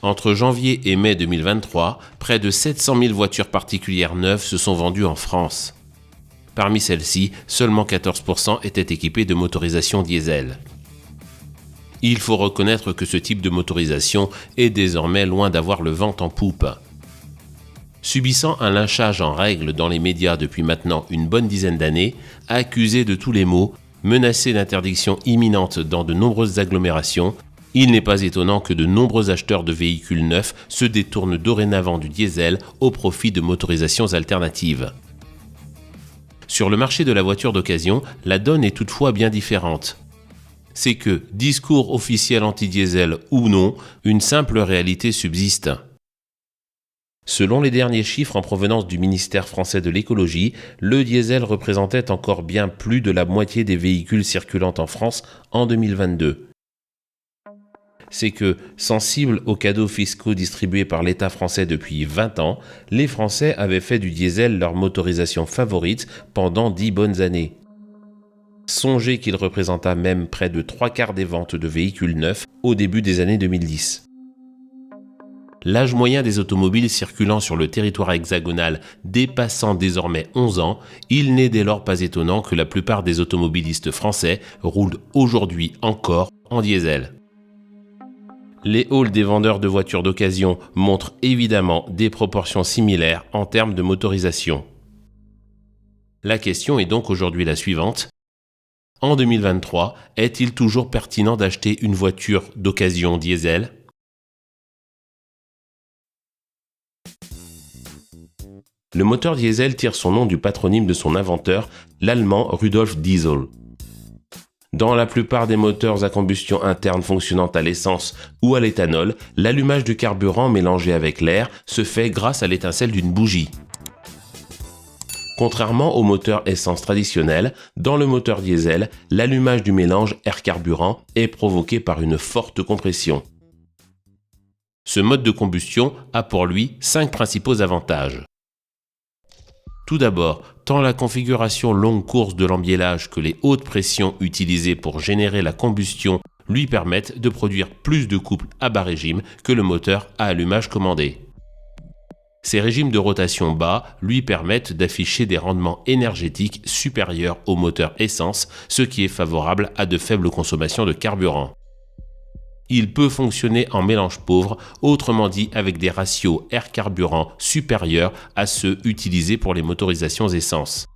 Entre janvier et mai 2023, près de 700 000 voitures particulières neuves se sont vendues en France. Parmi celles-ci, seulement 14% étaient équipées de motorisation diesel. Il faut reconnaître que ce type de motorisation est désormais loin d'avoir le vent en poupe. Subissant un lynchage en règle dans les médias depuis maintenant une bonne dizaine d'années, accusé de tous les maux, menacé d'interdiction imminente dans de nombreuses agglomérations, il n'est pas étonnant que de nombreux acheteurs de véhicules neufs se détournent dorénavant du diesel au profit de motorisations alternatives. Sur le marché de la voiture d'occasion, la donne est toutefois bien différente. C'est que, discours officiel anti-diesel ou non, une simple réalité subsiste. Selon les derniers chiffres en provenance du ministère français de l'écologie, le diesel représentait encore bien plus de la moitié des véhicules circulant en France en 2022. C'est que, sensibles aux cadeaux fiscaux distribués par l'État français depuis 20 ans, les Français avaient fait du diesel leur motorisation favorite pendant 10 bonnes années. Songez qu'il représenta même près de 3/4 des ventes de véhicules neufs au début des années 2010. L'âge moyen des automobiles circulant sur le territoire hexagonal dépassant désormais 11 ans, il n'est dès lors pas étonnant que la plupart des automobilistes français roulent aujourd'hui encore en diesel. Les halls des vendeurs de voitures d'occasion montrent évidemment des proportions similaires en termes de motorisation. La question est donc aujourd'hui la suivante. En 2023, est-il toujours pertinent d'acheter une voiture d'occasion diesel ? Le moteur diesel tire son nom du patronyme de son inventeur, l'allemand Rudolf Diesel. Dans la plupart des moteurs à combustion interne fonctionnant à l'essence ou à l'éthanol, l'allumage du carburant mélangé avec l'air se fait grâce à l'étincelle d'une bougie. Contrairement au moteur essence traditionnel, dans le moteur diesel, l'allumage du mélange air-carburant est provoqué par une forte compression. Ce mode de combustion a pour lui 5 principaux avantages. Tout d'abord, tant la configuration longue course de l'embiellage que les hautes pressions utilisées pour générer la combustion lui permettent de produire plus de couple à bas régime que le moteur à allumage commandé. Ces régimes de rotation bas lui permettent d'afficher des rendements énergétiques supérieurs au moteur essence, ce qui est favorable à de faibles consommations de carburant. Il peut fonctionner en mélange pauvre, autrement dit avec des ratios air-carburant supérieurs à ceux utilisés pour les motorisations essence.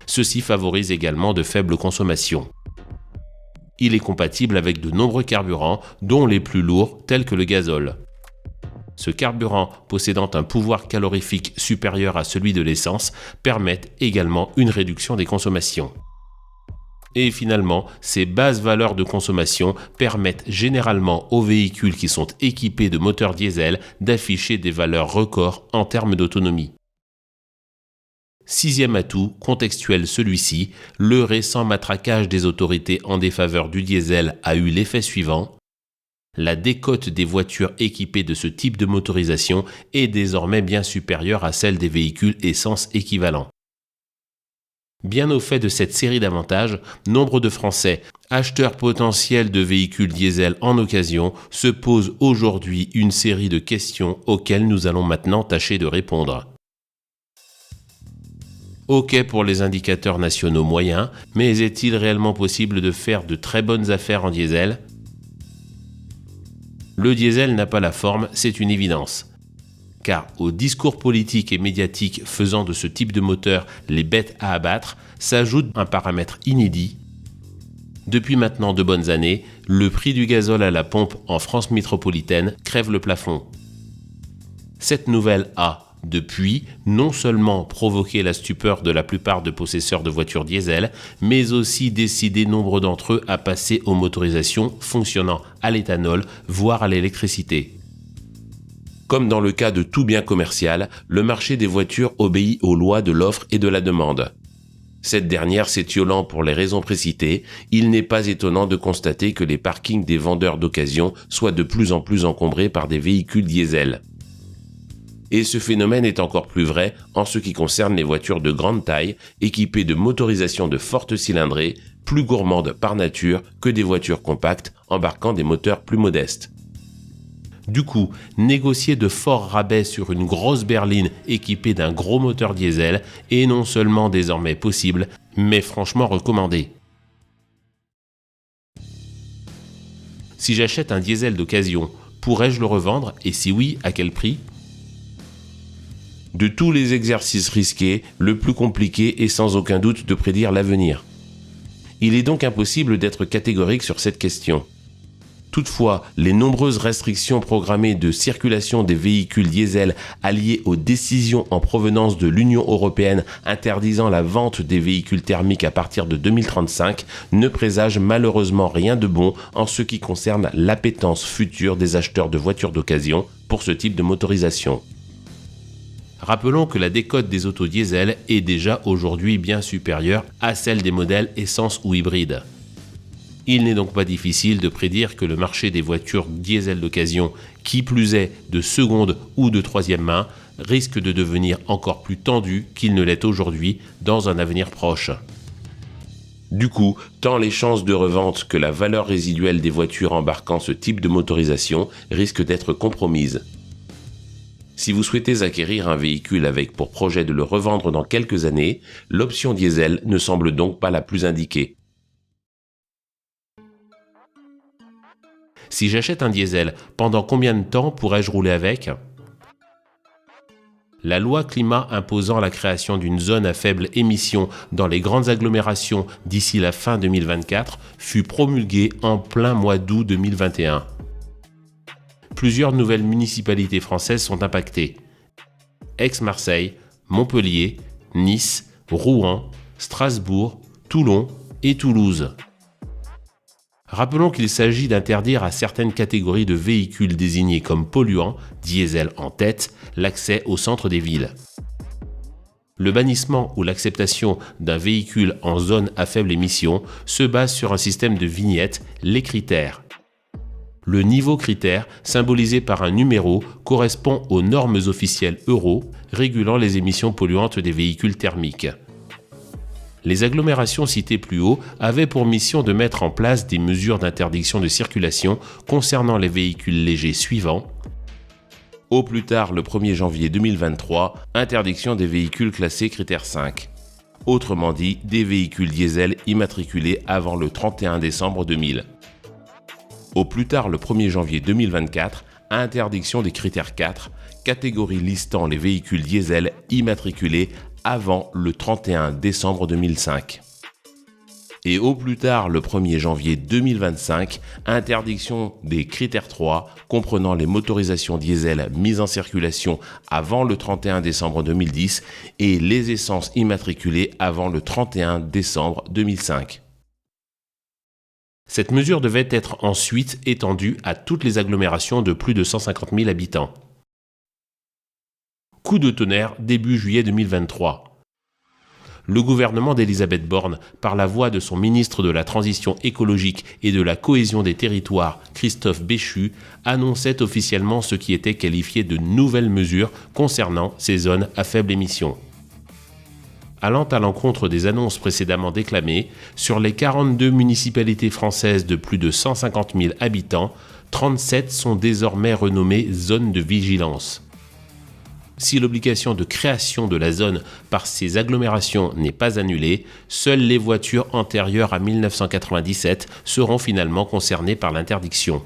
Ceci favorise également de faibles consommations. Il est compatible avec de nombreux carburants, dont les plus lourds tels que le gazole. Ce carburant, possédant un pouvoir calorifique supérieur à celui de l'essence, permet également une réduction des consommations. Et finalement, ces basses valeurs de consommation permettent généralement aux véhicules qui sont équipés de moteurs diesel d'afficher des valeurs records en termes d'autonomie. Sixième atout, contextuel celui-ci, le récent matraquage des autorités en défaveur du diesel a eu l'effet suivant. La décote des voitures équipées de ce type de motorisation est désormais bien supérieure à celle des véhicules essence équivalents. Bien au fait de cette série d'avantages, nombre de Français, acheteurs potentiels de véhicules diesel en occasion, se posent aujourd'hui une série de questions auxquelles nous allons maintenant tâcher de répondre. Ok pour les indicateurs nationaux moyens, mais est-il réellement possible de faire de très bonnes affaires en diesel ? Le diesel n'a pas la forme, c'est une évidence. Car au discours politique et médiatique faisant de ce type de moteur les bêtes à abattre, s'ajoute un paramètre inédit. Depuis maintenant de bonnes années, le prix du gazole à la pompe en France métropolitaine crève le plafond. Cette nouvelle a, depuis, non seulement provoqué la stupeur de la plupart de possesseurs de voitures diesel, mais aussi décidé nombre d'entre eux à passer aux motorisations fonctionnant à l'éthanol, voire à l'électricité. Comme dans le cas de tout bien commercial, le marché des voitures obéit aux lois de l'offre et de la demande. Cette dernière s'étiolant pour les raisons précitées, il n'est pas étonnant de constater que les parkings des vendeurs d'occasion soient de plus en plus encombrés par des véhicules diesel. Et ce phénomène est encore plus vrai en ce qui concerne les voitures de grande taille, équipées de motorisations de forte cylindrée, plus gourmandes par nature que des voitures compactes embarquant des moteurs plus modestes. Du coup, négocier de forts rabais sur une grosse berline équipée d'un gros moteur diesel est non seulement désormais possible, mais franchement recommandé. Si j'achète un diesel d'occasion, pourrais-je le revendre et si oui, à quel prix ? De tous les exercices risqués, le plus compliqué est sans aucun doute de prédire l'avenir. Il est donc impossible d'être catégorique sur cette question. Toutefois, les nombreuses restrictions programmées de circulation des véhicules diesel alliées aux décisions en provenance de l'Union européenne interdisant la vente des véhicules thermiques à partir de 2035 ne présagent malheureusement rien de bon en ce qui concerne l'appétence future des acheteurs de voitures d'occasion pour ce type de motorisation. Rappelons que la décote des autos diesel est déjà aujourd'hui bien supérieure à celle des modèles essence ou hybride. Il n'est donc pas difficile de prédire que le marché des voitures diesel d'occasion, qui plus est de seconde ou de troisième main, risque de devenir encore plus tendu qu'il ne l'est aujourd'hui dans un avenir proche. Du coup, tant les chances de revente que la valeur résiduelle des voitures embarquant ce type de motorisation risquent d'être compromises. Si vous souhaitez acquérir un véhicule avec pour projet de le revendre dans quelques années, l'option diesel ne semble donc pas la plus indiquée. Si j'achète un diesel, pendant combien de temps pourrais-je rouler avec ? La loi climat imposant la création d'une zone à faible émission dans les grandes agglomérations d'ici la fin 2024 fut promulguée en plein mois d'août 2021. Plusieurs nouvelles municipalités françaises sont impactées. Aix-Marseille, Montpellier, Nice, Rouen, Strasbourg, Toulon et Toulouse. Rappelons qu'il s'agit d'interdire à certaines catégories de véhicules désignés comme polluants, diesel en tête, l'accès au centre des villes. Le bannissement ou l'acceptation d'un véhicule en zone à faible émission se base sur un système de vignettes, les critères. Le niveau critère, symbolisé par un numéro, correspond aux normes officielles Euro régulant les émissions polluantes des véhicules thermiques. Les agglomérations citées plus haut avaient pour mission de mettre en place des mesures d'interdiction de circulation concernant les véhicules légers suivants. Au plus tard le 1er janvier 2023, interdiction des véhicules classés critère 5. Autrement dit, des véhicules diesel immatriculés avant le 31 décembre 2000. Au plus tard le 1er janvier 2024, interdiction des critères 4, catégorie listant les véhicules diesel immatriculés avant le 31 décembre 2005. Et au plus tard le 1er janvier 2025, interdiction des critères 3 comprenant les motorisations diesel mises en circulation avant le 31 décembre 2010 et les essences immatriculées avant le 31 décembre 2005. Cette mesure devait être ensuite étendue à toutes les agglomérations de plus de 150 000 habitants. Coup de tonnerre début juillet 2023. Le gouvernement d'Elisabeth Borne, par la voix de son ministre de la Transition écologique et de la cohésion des territoires, Christophe Béchu, annonçait officiellement ce qui était qualifié de nouvelles mesures concernant ces zones à faible émission. Allant à l'encontre des annonces précédemment déclamées, sur les 42 municipalités françaises de plus de 150 000 habitants, 37 sont désormais renommées zones de vigilance. Si l'obligation de création de la zone par ces agglomérations n'est pas annulée, seules les voitures antérieures à 1997 seront finalement concernées par l'interdiction.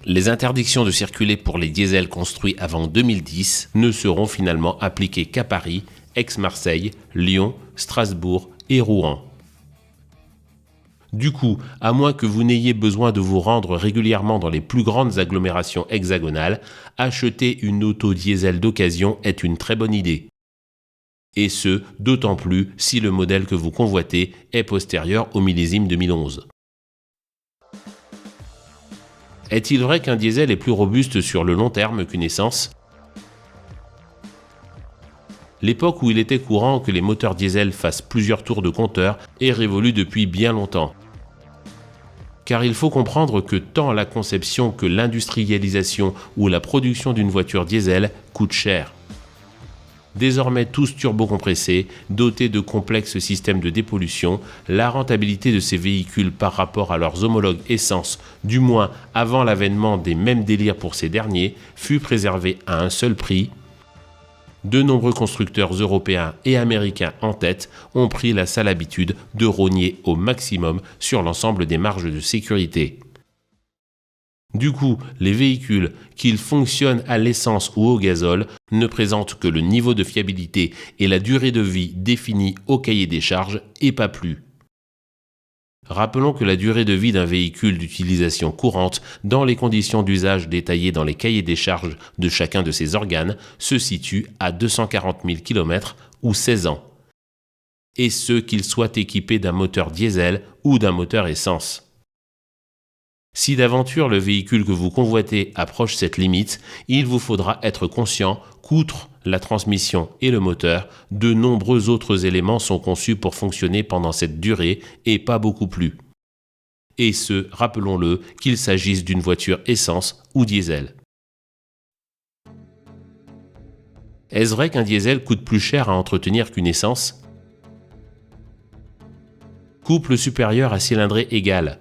Les interdictions de circuler pour les diesels construits avant 2010 ne seront finalement appliquées qu'à Paris, Aix-Marseille, Lyon, Strasbourg et Rouen. Du coup, à moins que vous n'ayez besoin de vous rendre régulièrement dans les plus grandes agglomérations hexagonales, acheter une auto diesel d'occasion est une très bonne idée. Et ce, d'autant plus si le modèle que vous convoitez est postérieur au millésime 2011. Est-il vrai qu'un diesel est plus robuste sur le long terme qu'une essence ? L'époque où il était courant que les moteurs diesel fassent plusieurs tours de compteur est révolue depuis bien longtemps. Car il faut comprendre que tant la conception que l'industrialisation ou la production d'une voiture diesel coûte cher. Désormais tous turbocompressés, dotés de complexes systèmes de dépollution, la rentabilité de ces véhicules par rapport à leurs homologues essence, du moins avant l'avènement des mêmes délires pour ces derniers, fut préservée à un seul prix. De nombreux constructeurs européens et américains en tête ont pris la sale habitude de rogner au maximum sur l'ensemble des marges de sécurité. Du coup, les véhicules, qu'ils fonctionnent à l'essence ou au gazole, ne présentent que le niveau de fiabilité et la durée de vie définie au cahier des charges et pas plus. Rappelons que la durée de vie d'un véhicule d'utilisation courante dans les conditions d'usage détaillées dans les cahiers des charges de chacun de ses organes se situe à 240 000 km ou 16 ans. Et ce qu'il soit équipé d'un moteur diesel ou d'un moteur essence. Si d'aventure le véhicule que vous convoitez approche cette limite, il vous faudra être conscient qu'outre la transmission et le moteur, de nombreux autres éléments sont conçus pour fonctionner pendant cette durée et pas beaucoup plus. Et ce, rappelons-le, qu'il s'agisse d'une voiture essence ou diesel. Est-ce vrai qu'un diesel coûte plus cher à entretenir qu'une essence ? Couple supérieur à cylindrée égale.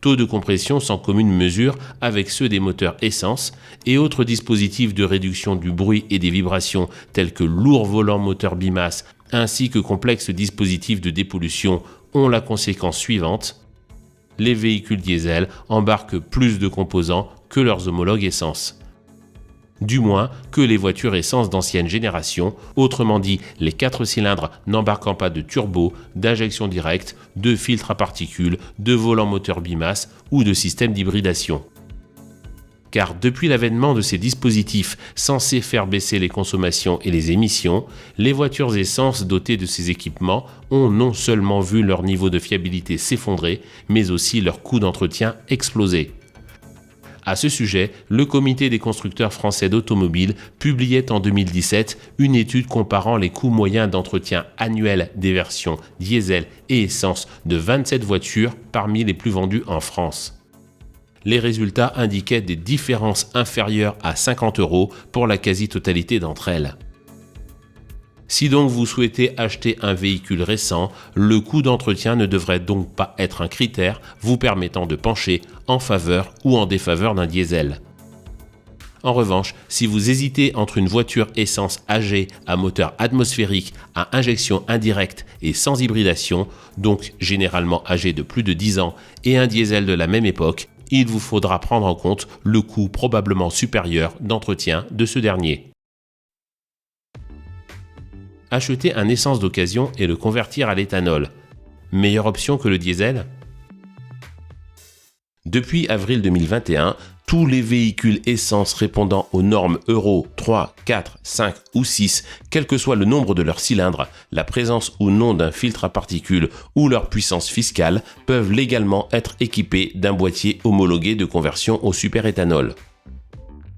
Taux de compression sans commune mesure avec ceux des moteurs essence et autres dispositifs de réduction du bruit et des vibrations tels que lourds volants moteurs bimasse ainsi que complexes dispositifs de dépollution ont la conséquence suivante. Les véhicules diesel embarquent plus de composants que leurs homologues essence. Du moins que les voitures essence d'ancienne génération, autrement dit les 4 cylindres n'embarquant pas de turbo, d'injection directe, de filtre à particules, de volant moteur bimasse ou de système d'hybridation. Car depuis l'avènement de ces dispositifs censés faire baisser les consommations et les émissions, les voitures essence dotées de ces équipements ont non seulement vu leur niveau de fiabilité s'effondrer, mais aussi leur coût d'entretien exploser. À ce sujet, le Comité des constructeurs français d'automobiles publiait en 2017 une étude comparant les coûts moyens d'entretien annuels des versions diesel et essence de 27 voitures parmi les plus vendues en France. Les résultats indiquaient des différences inférieures à 50 € pour la quasi-totalité d'entre elles. Si donc vous souhaitez acheter un véhicule récent, le coût d'entretien ne devrait donc pas être un critère vous permettant de pencher en faveur ou en défaveur d'un diesel. En revanche, si vous hésitez entre une voiture essence âgée à moteur atmosphérique à injection indirecte et sans hybridation, donc généralement âgée de plus de 10 ans, et un diesel de la même époque, il vous faudra prendre en compte le coût probablement supérieur d'entretien de ce dernier. Acheter un essence d'occasion et le convertir à l'éthanol. Meilleure option que le diesel ? Depuis avril 2021, tous les véhicules essence répondant aux normes Euro 3, 4, 5 ou 6, quel que soit le nombre de leurs cylindres, la présence ou non d'un filtre à particules ou leur puissance fiscale, peuvent légalement être équipés d'un boîtier homologué de conversion au superéthanol.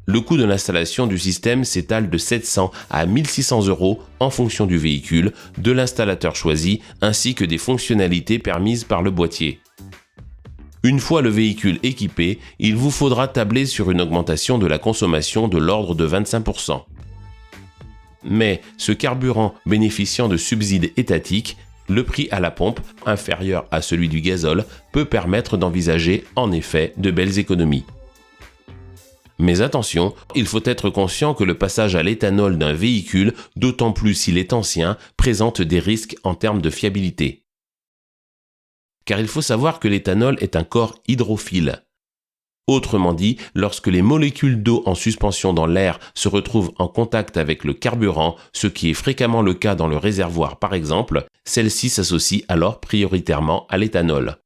Le coût de l'installation du système s'étale de 700 à 1600 € en fonction du véhicule, de l'installateur choisi ainsi que des fonctionnalités permises par le boîtier. Une fois le véhicule équipé, il vous faudra tabler sur une augmentation de la consommation de l'ordre de 25%. Mais ce carburant bénéficiant de subsides étatiques, le prix à la pompe, inférieur à celui du gazole, peut permettre d'envisager en effet de belles économies. Mais attention, il faut être conscient que le passage à l'éthanol d'un véhicule, d'autant plus s'il est ancien, présente des risques en termes de fiabilité. Car il faut savoir que l'éthanol est un corps hydrophile. Autrement dit, lorsque les molécules d'eau en suspension dans l'air se retrouvent en contact avec le carburant, ce qui est fréquemment le cas dans le réservoir par exemple, celle-ci s'associe alors prioritairement à l'éthanol.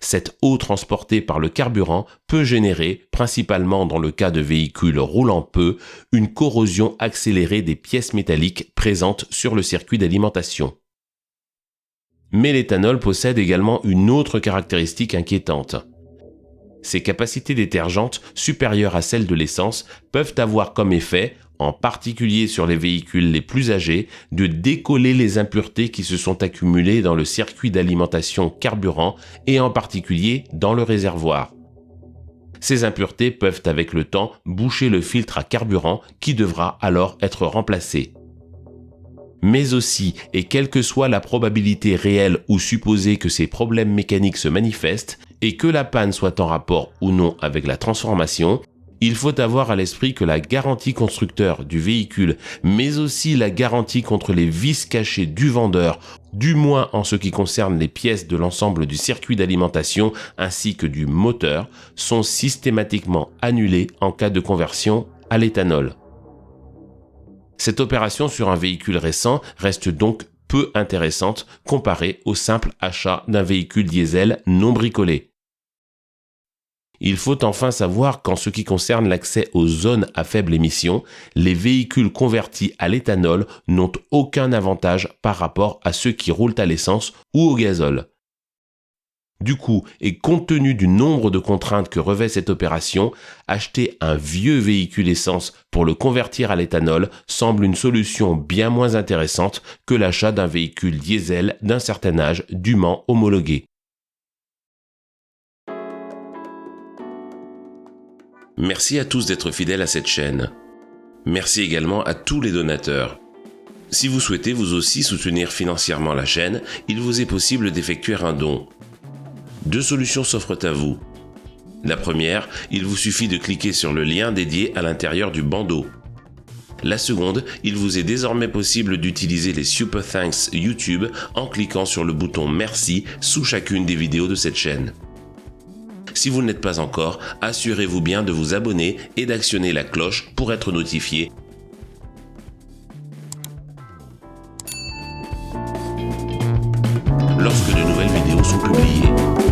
Cette eau transportée par le carburant peut générer, principalement dans le cas de véhicules roulant peu, une corrosion accélérée des pièces métalliques présentes sur le circuit d'alimentation. Mais l'éthanol possède également une autre caractéristique inquiétante. Ses capacités détergentes, supérieures à celles de l'essence, peuvent avoir comme effet, en particulier sur les véhicules les plus âgés, de décoller les impuretés qui se sont accumulées dans le circuit d'alimentation carburant et en particulier dans le réservoir. Ces impuretés peuvent avec le temps boucher le filtre à carburant qui devra alors être remplacé. Mais aussi, et quelle que soit la probabilité réelle ou supposée que ces problèmes mécaniques se manifestent, et que la panne soit en rapport ou non avec la transformation, il faut avoir à l'esprit que la garantie constructeur du véhicule, mais aussi la garantie contre les vices cachés du vendeur, du moins en ce qui concerne les pièces de l'ensemble du circuit d'alimentation ainsi que du moteur, sont systématiquement annulées en cas de conversion à l'éthanol. Cette opération sur un véhicule récent reste donc peu intéressante comparée au simple achat d'un véhicule diesel non bricolé. Il faut enfin savoir qu'en ce qui concerne l'accès aux zones à faible émission, les véhicules convertis à l'éthanol n'ont aucun avantage par rapport à ceux qui roulent à l'essence ou au gazole. Du coup, et compte tenu du nombre de contraintes que revêt cette opération, acheter un vieux véhicule essence pour le convertir à l'éthanol semble une solution bien moins intéressante que l'achat d'un véhicule diesel d'un certain âge dûment homologué. Merci à tous d'être fidèles à cette chaîne. Merci également à tous les donateurs. Si vous souhaitez vous aussi soutenir financièrement la chaîne, il vous est possible d'effectuer un don. 2 solutions s'offrent à vous. La première, il vous suffit de cliquer sur le lien dédié à l'intérieur du bandeau. La seconde, il vous est désormais possible d'utiliser les Super Thanks YouTube en cliquant sur le bouton Merci sous chacune des vidéos de cette chaîne. Si vous ne l'êtes pas encore, assurez-vous bien de vous abonner et d'actionner la cloche pour être notifié lorsque de nouvelles vidéos sont publiées.